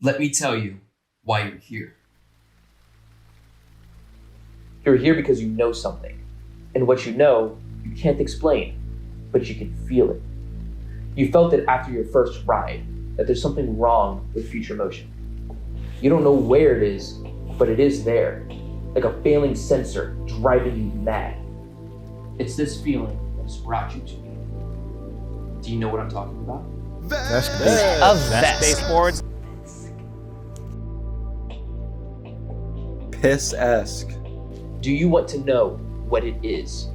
Let me tell you why you're here. You're here because you know something. And what you know, you can't explain, but you can feel it. You felt it after your first ride, that there's something wrong with Future Motion. You don't know where it is, but it is there, like a failing sensor driving you mad. It's this feeling that's brought you to me. Do you know what I'm talking about? Vesc. Vesc baseboards. Piss-esque. Do you want to know what it is?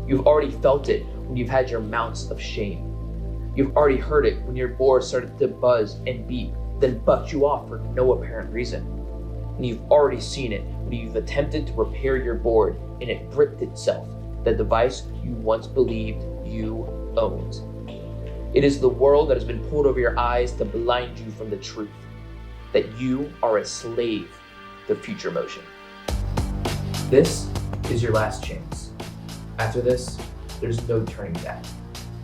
You've already felt it when you've had your mounts of shame. You've already heard it when your board started to buzz and beep, then bucked you off for no apparent reason. And you've already seen it when you've attempted to repair your board and it bricked itself, the device you once believed you owned. It is the world that has been pulled over your eyes to blind you from the truth, that you are a slave to Future Motion. This is your last chance. After this, there's no turning back.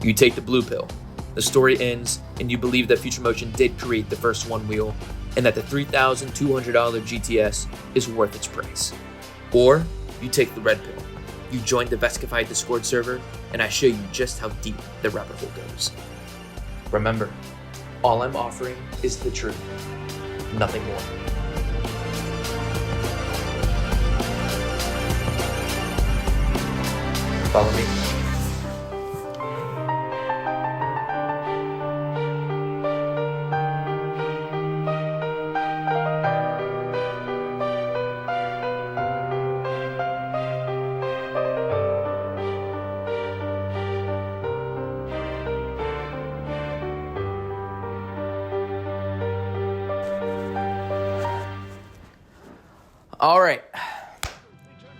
You take the blue pill. The story ends, and you believe that Future Motion did create the first Onewheel, and that the $3,200 GTS is worth its price. Or you take the red pill. You join the Vestified Discord server, and I show you just how deep the rabbit hole goes. Remember, all I'm offering is the truth, nothing more. Follow me. All right,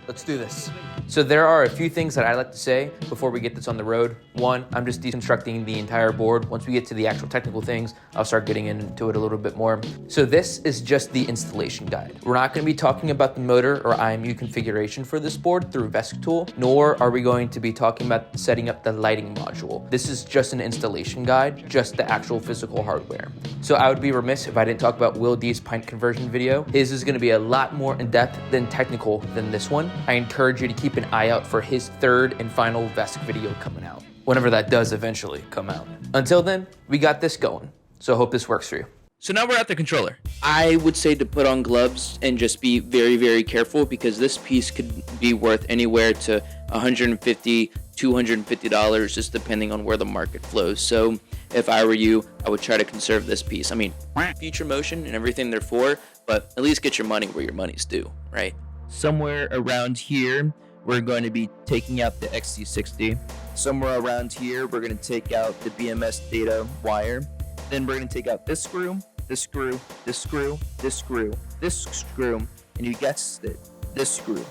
let's do this. So there are a few things that I like to say before we get this on the road. One, I'm just deconstructing the entire board. Once we get to the actual technical things, I'll start getting into it a little bit more. So this is just the installation guide. We're not gonna be talking about the motor or IMU configuration for this board through Vesc tool, nor are we going to be talking about setting up the lighting module. This is just an installation guide, just the actual physical hardware. So I would be remiss if I didn't talk about Will D's pint conversion video. His is gonna be a lot more in-depth than technical than this one. I encourage you to keep an eye out for his third and final Vesc video coming out, whenever that does eventually come out. Until then, we got this going, so I hope this works for you. So now we're at the controller. I would say to put on gloves and just be very, very careful, because this piece could be worth anywhere to $150, $250, just depending on where the market flows. So if I were you, I would try to conserve this piece. I mean, Future Motion and everything they're for, but at least get your money where your money's due, right? Somewhere around here, we're going to be taking out the XC60. Somewhere around here, we're going to take out the BMS data wire. Then we're going to take out this screw, this screw, this screw, this screw, this screw, and you guessed it, this screw.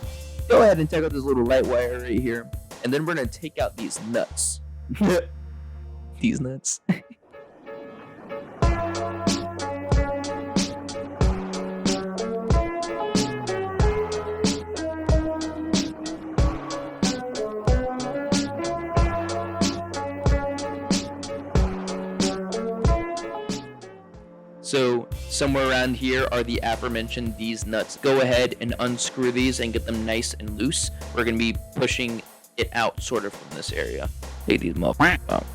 Go ahead and take out this little light wire right here. And then we're going to take out these nuts. These nuts. So somewhere around here are the aforementioned these nuts. Go ahead and unscrew these and get them nice and loose. We're going to be pushing it out sort of from this area. Take these motherfuckers out.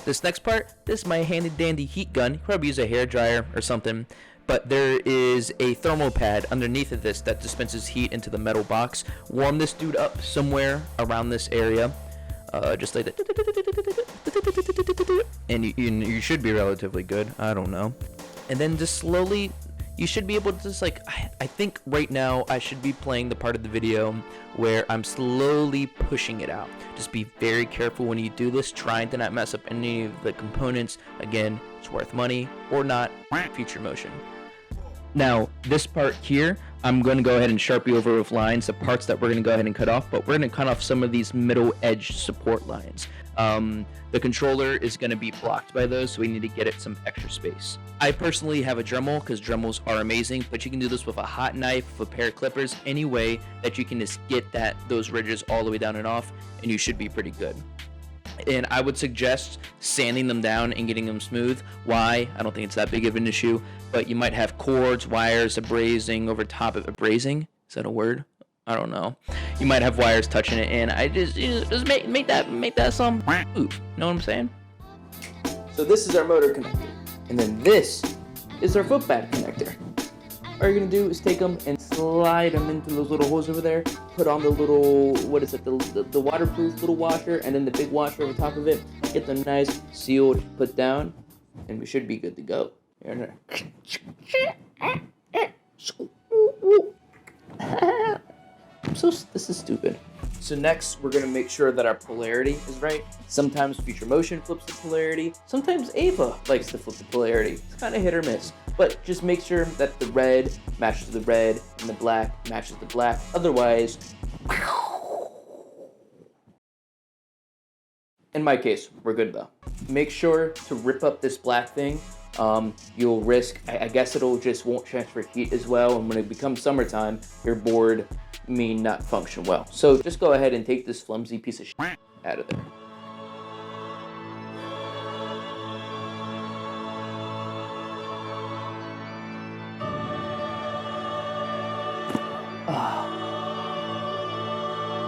This next part, this is my handy dandy heat gun. You probably use a hair dryer or something. But there is a thermal pad underneath of this that dispenses heat into the metal box. Warm this dude up somewhere around this area. Just like that, and you should be relatively good. I don't know. And then just slowly, you should be able to just like, I think right now I should be playing the part of the video where I'm slowly pushing it out. Just be very careful when you do this, trying to not mess up any of the components. Again, it's worth money or not. Future Motion. Now, this part here, I'm going to go ahead and Sharpie over with lines, the parts that we're going to go ahead and cut off, but we're going to cut off some of these middle edge support lines. The controller is going to be blocked by those, so we need to get it some extra space. I personally have a Dremel, because Dremels are amazing, but you can do this with a hot knife, with a pair of clippers, any way that you can just get those ridges all the way down and off, and you should be pretty good. And I would suggest sanding them down and getting them smooth. Why? I don't think it's that big of an issue, but you might have cords, wires, abrasing over top of abrasing. Is that a word? I don't know. You might have wires touching it, and I just make that some move. Know what I'm saying? So this is our motor connector, and then this is our foot pad connector. All you're gonna do is take them and slide them into those little holes over there. Put on the little, what is it, the waterproof little washer, and then the big washer over top of it. Get them nice, sealed, put down, and we should be good to go. This is stupid. So next, we're gonna make sure that our polarity is right. Sometimes Future Motion flips the polarity. Sometimes Ava likes to flip the polarity. It's kind of hit or miss. But just make sure that the red matches the red and the black matches the black. Otherwise, in my case, we're good though. Make sure to rip up this black thing. You'll risk, I guess it'll just won't transfer heat as well. And when it becomes summertime, your board may not function well. So just go ahead and take this flimsy piece of shit out of there.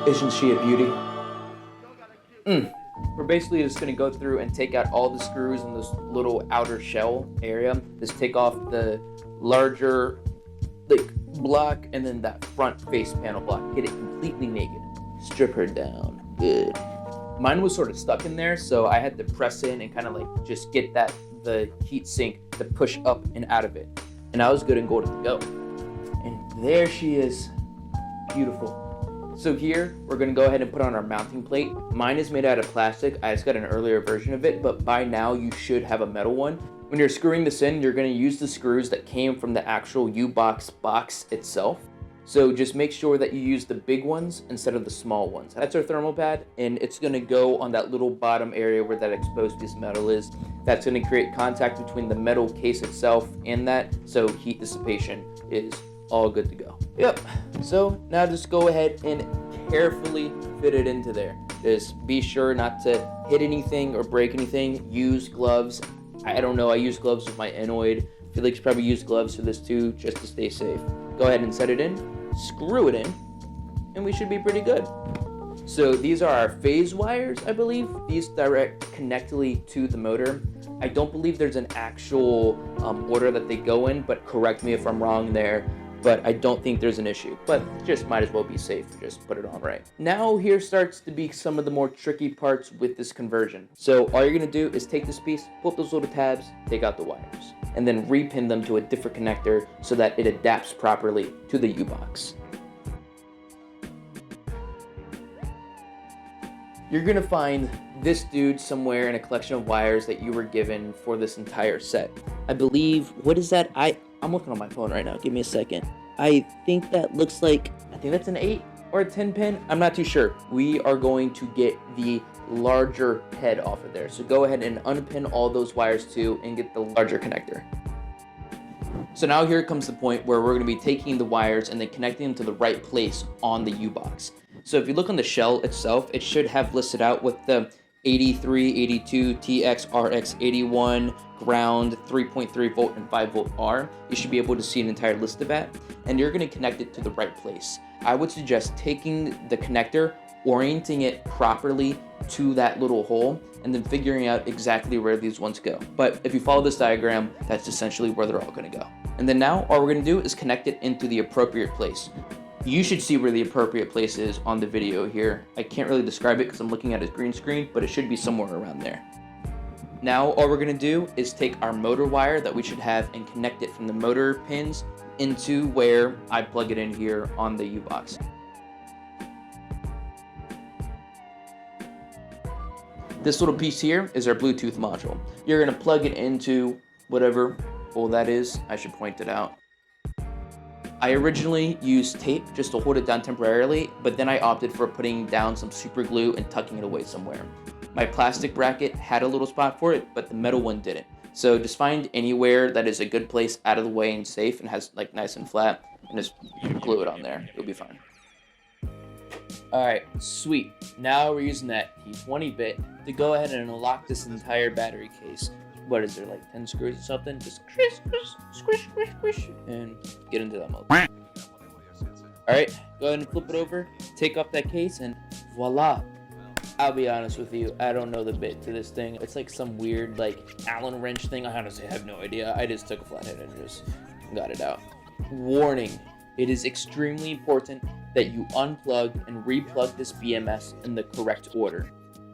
Isn't she a beauty? We're basically just gonna go through and take out all the screws in this little outer shell area. Just take off the larger block and then that front face panel block. Get it completely naked. Strip her down. Good. Mine was sort of stuck in there, so I had to press in and kind of just get the heat sink to push up and out of it. And I was good and golden to go. And there she is. Beautiful. So here, we're gonna go ahead and put on our mounting plate. Mine is made out of plastic. I just got an earlier version of it, but by now you should have a metal one. When you're screwing this in, you're gonna use the screws that came from the actual U-box box itself. So just make sure that you use the big ones instead of the small ones. That's our thermal pad, and it's gonna go on that little bottom area where that exposed piece of metal is. That's gonna create contact between the metal case itself and that, so heat dissipation is all good to go. Yep, so now just go ahead and carefully fit it into there. Just be sure not to hit anything or break anything. Use gloves. I don't know, I use gloves with my Onewheel. Felix probably used gloves for this too, just to stay safe. Go ahead and set it in, screw it in, and we should be pretty good. So these are our phase wires, I believe. These direct connectly to the motor. I don't believe there's an actual order that they go in, but correct me if I'm wrong there. But I don't think there's an issue, but just might as well be safe and just put it on right. Now here starts to be some of the more tricky parts with this conversion. So all you're gonna do is take this piece, pull up those little tabs, take out the wires, and then repin them to a different connector so that it adapts properly to the U-box. You're gonna find this dude somewhere in a collection of wires that you were given for this entire set. I believe, what is that? I'm looking on my phone right now. Give me a second. I think that looks like, I think that's an 8 or a 10 pin. I'm not too sure. We are going to get the larger head off of there. So go ahead and unpin all those wires too and get the larger connector. So now here comes the point where we're going to be taking the wires and then connecting them to the right place on the U-box. So if you look on the shell itself, it should have listed out with the 83, 82, TX, RX, 81, ground, 3.3 volt, and 5 volt R. You should be able to see an entire list of that, and you're going to connect it to the right place. I would suggest taking the connector, orienting it properly to that little hole, and then figuring out exactly where these ones go. But if you follow this diagram, that's essentially where they're all going to go. And then now all we're going to do is connect it into the appropriate place. You should see where the appropriate place is on the video here. I can't really describe it because I'm looking at a green screen, but it should be somewhere around there. Now all we're gonna do is take our motor wire that we should have and connect it from the motor pins into where I plug it in here on the U-box. This little piece here is our Bluetooth module. You're gonna plug it into whatever hole that is. I should point it out. I originally used tape just to hold it down temporarily, but then I opted for putting down some super glue and tucking it away somewhere. My plastic bracket had a little spot for it, but the metal one didn't. So just find anywhere that is a good place out of the way and safe and has like nice and flat, and just glue it on there. It'll be fine. Alright, sweet. Now we're using that T20 bit to go ahead and unlock this entire battery case. What is there, like 10 screws or something? Just squish, and get into that mode. Alright, go ahead and flip it over, take off that case, and voila. I'll be honest with you, I don't know the bit to this thing. It's like some weird, like, Allen wrench thing. I honestly have no idea. I just took a flathead and just got it out. Warning, it is extremely important that you unplug and replug this BMS in the correct order.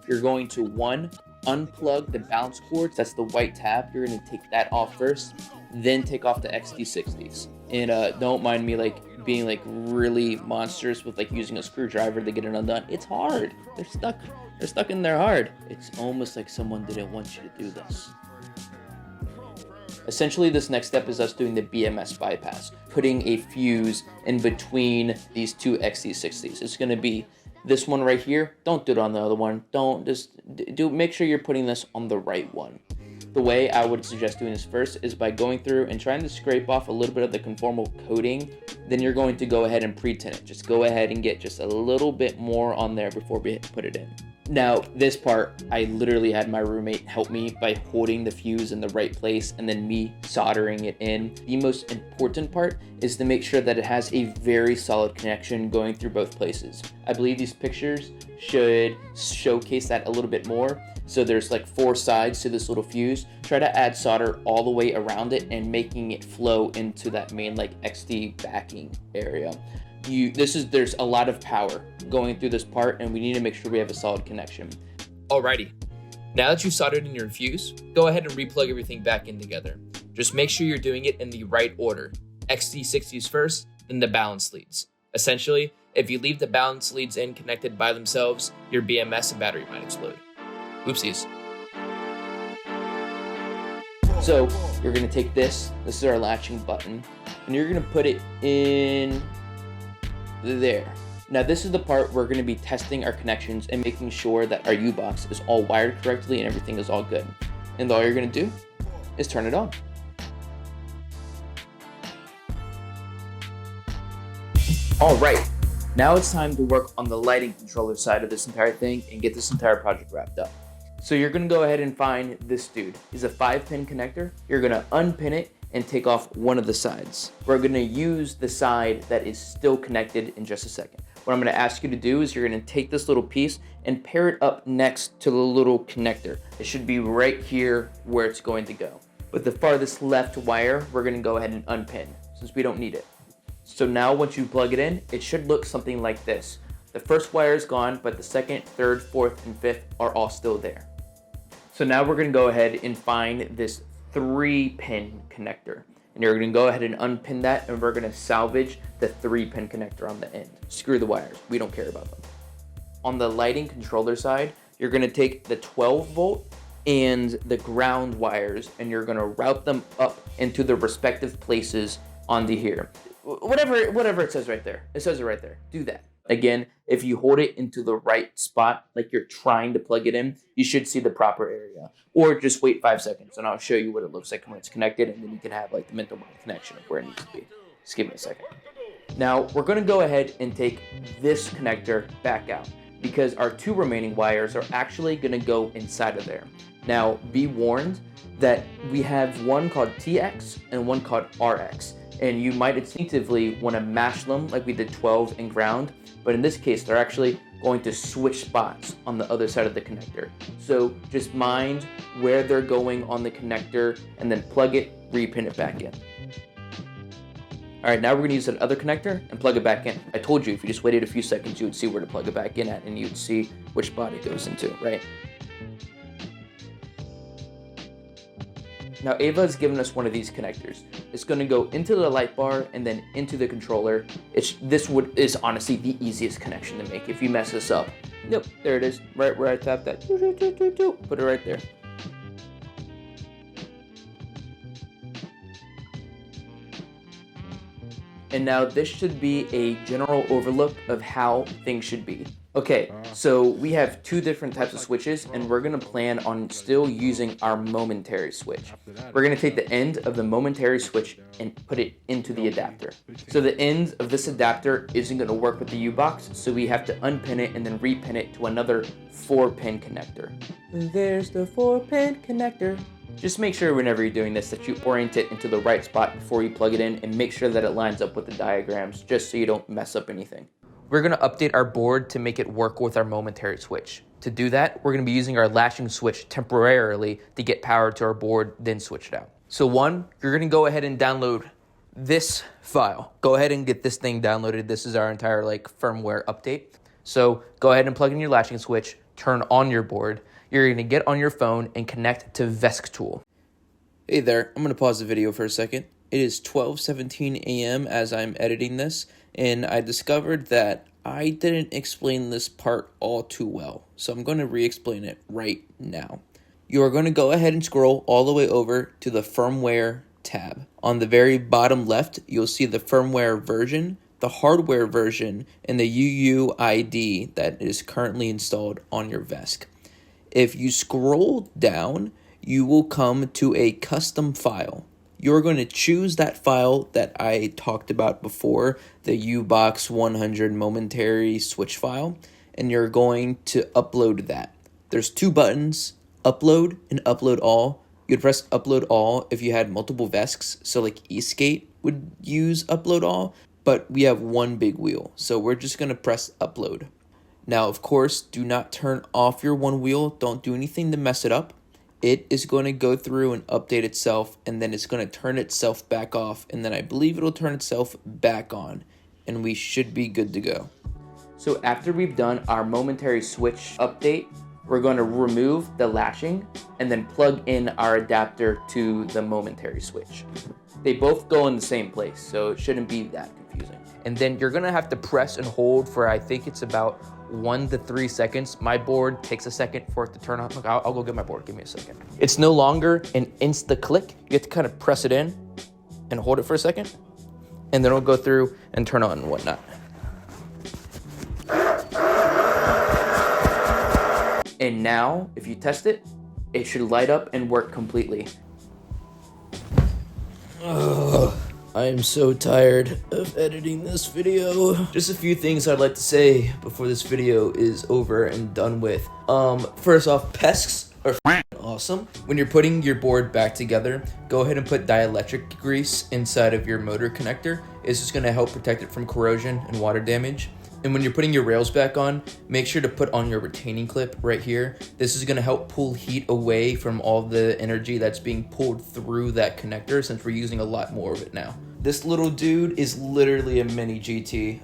You're going to, 1, unplug the balance cords. That's the white tab. You're going to take that off first, then take off the XT60s. And don't mind me like being like really monstrous with like using a screwdriver to get it undone. It's hard. They're stuck in there hard. It's almost like someone didn't want you to do this. Essentially, this next step is us doing the BMS bypass, putting a fuse in between these two XT60s. It's going to be this one right here. Don't do it on the other one. Don't just make sure you're putting this on the right one. The way I would suggest doing this first is by going through and trying to scrape off a little bit of the conformal coating. Then you're going to go ahead and pre-tin it. Just go ahead and get just a little bit more on there before we put it in. Now, this part, I literally had my roommate help me by holding the fuse in the right place and then me soldering it in. The most important part is to make sure that it has a very solid connection going through both places. I believe these pictures should showcase that a little bit more. So there's like 4 sides to this little fuse. Try to add solder all the way around it and making it flow into that main like XT backing area. There's a lot of power going through this part, and we need to make sure we have a solid connection. Alrighty, now that you've soldered in your fuse, go ahead and replug everything back in together. Just make sure you're doing it in the right order. XT60s first, then the balance leads. Essentially, if you leave the balance leads in connected by themselves, your BMS and battery might explode. Oopsies. So you're gonna take this is our latching button, and you're gonna put it in there. Now this is the part where we're going to be testing our connections and making sure that our U-box is all wired correctly and everything is all good. And all you're going to do is turn it on. Alright, now it's time to work on the lighting controller side of this entire thing and get this entire project wrapped up. So you're going to go ahead and find this dude. He's a 5-pin connector. You're going to unpin it and take off one of the sides. We're going to use the side that is still connected in just a second. What I'm going to ask you to do is you're going to take this little piece and pair it up next to the little connector. It should be right here where it's going to go. With the farthest left wire, we're going to go ahead and unpin since we don't need it. So now once you plug it in, it should look something like this. The first wire is gone, but the second, third, fourth, and fifth are all still there. So now we're going to go ahead and find this 3-pin connector, and you're going to go ahead and unpin that, and we're going to salvage the 3-pin connector on the end. Screw the wires, we don't care about them. On the lighting controller side, you're going to take the 12-volt and the ground wires, and you're going to route them up into the respective places onto here. Whatever it says right there, it says it right there. Do that. Again, if you hold it into the right spot, like you're trying to plug it in, you should see the proper area. Or just wait 5 seconds and I'll show you what it looks like when it's connected, and then you can have like the mental mind connection of where it needs to be. Just give me a second. Now, we're gonna go ahead and take this connector back out because our 2 remaining wires are actually gonna go inside of there. Now, be warned that we have one called TX and one called RX, and you might instinctively wanna mash them like we did 12 and ground, but in this case, they're actually going to switch spots on the other side of the connector. So just mind where they're going on the connector and then plug it, repin it back in. All right, now we're gonna use that other connector and plug it back in. I told you if you just waited a few seconds, you would see where to plug it back in at, and you'd see which spot it goes into, right? Now Ava has given us one of these connectors. It's going to go into the light bar and then into the controller. This is honestly the easiest connection to make if you mess this up. Yep, there it is, right where I tapped that. Put it right there. And now this should be a general overlook of how things should be. Okay, so we have two different types of switches, and we're gonna plan on still using our momentary switch. We're gonna take the end of the momentary switch and put it into the adapter. So the end of this adapter isn't gonna work with the U-box, so we have to unpin it and then repin it to another 4-pin connector. There's the 4-pin connector. Just make sure whenever you're doing this that you orient it into the right spot before you plug it in, and make sure that it lines up with the diagrams just so you don't mess up anything. We're gonna update our board to make it work with our momentary switch. To do that, we're gonna be using our latching switch temporarily to get power to our board, then switch it out. So one, you're gonna go ahead and download this file. Go ahead and get this thing downloaded. This is our entire firmware update. So go ahead and plug in your latching switch, turn on your board. You're gonna get on your phone and connect to Vesc tool. Hey there, I'm gonna pause the video for a second. It is 12:17 a.m. as I'm editing this, and I discovered that I didn't explain this part all too well, so I'm going to re-explain it right now. You are going to go ahead and scroll all the way over to the firmware tab. On the very bottom left, you'll see the firmware version, the hardware version, and the UUID that is currently installed on your Vesc. If you scroll down, you will come to a custom file. You're going to choose that file that I talked about before, the U-Box 100 momentary switch file, and you're going to upload that. There's two buttons, upload and upload all. You'd press upload all if you had multiple Vescs, so like Eastgate would use upload all, but we have one big wheel, so we're just going to press upload. Now, of course, do not turn off your one wheel. Don't do anything to mess it up. It is going to go through and update itself, and then it's going to turn itself back off, and then I believe it'll turn itself back on, and we should be good to go. So after we've done our momentary switch update, we're going to remove the latching and then plug in our adapter to the momentary switch. They both go in the same place, so it shouldn't be that confusing. And then you're going to have to press and hold for, I think it's about 1 to 3 seconds. My board takes a second for it to turn on. Look, I'll go get my board. Give me a second. It's no longer an insta click. You have to kind of press it in and hold it for a second, and then it'll go through and turn on and whatnot. And now, if you test it, it should light up and work completely. I am so tired of editing this video. Just a few things I'd like to say before this video is over and done with. First off, pesks are awesome. When you're putting your board back together, go ahead and put dielectric grease inside of your motor connector. It's just gonna help protect it from corrosion and water damage. And when you're putting your rails back on, make sure to put on your retaining clip right here. This is gonna help pull heat away from all the energy that's being pulled through that connector, since we're using a lot more of it now. This little dude is literally a mini GT.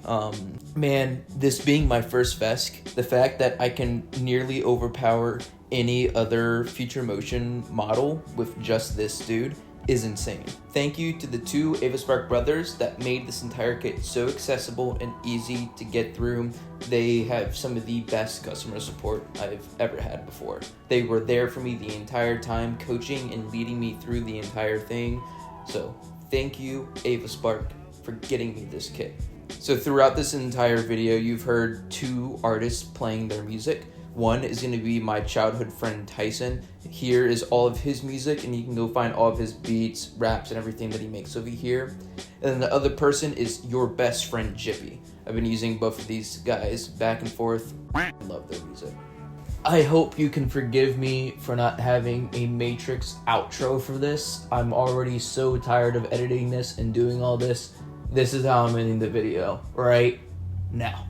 Man, this being my first Vesc, the fact that I can nearly overpower any other Future Motion model with just this dude is insane. Thank you to the two AvaSpark brothers that made this entire kit so accessible and easy to get through. They have some of the best customer support I've ever had before. They were there for me the entire time, coaching and leading me through the entire thing. So thank you, AvaSpark, for getting me this kit. So throughout this entire video, you've heard two artists playing their music. One is going to be my childhood friend Tyson. Here is all of his music, and you can go find all of his beats, raps, and everything that he makes over here. And then the other person is your best friend Jippy. I've been using both of these guys back and forth. I love their music. I hope you can forgive me for not having a Matrix outro for this. I'm already so tired of editing this and doing all this. This is how I'm ending the video right now.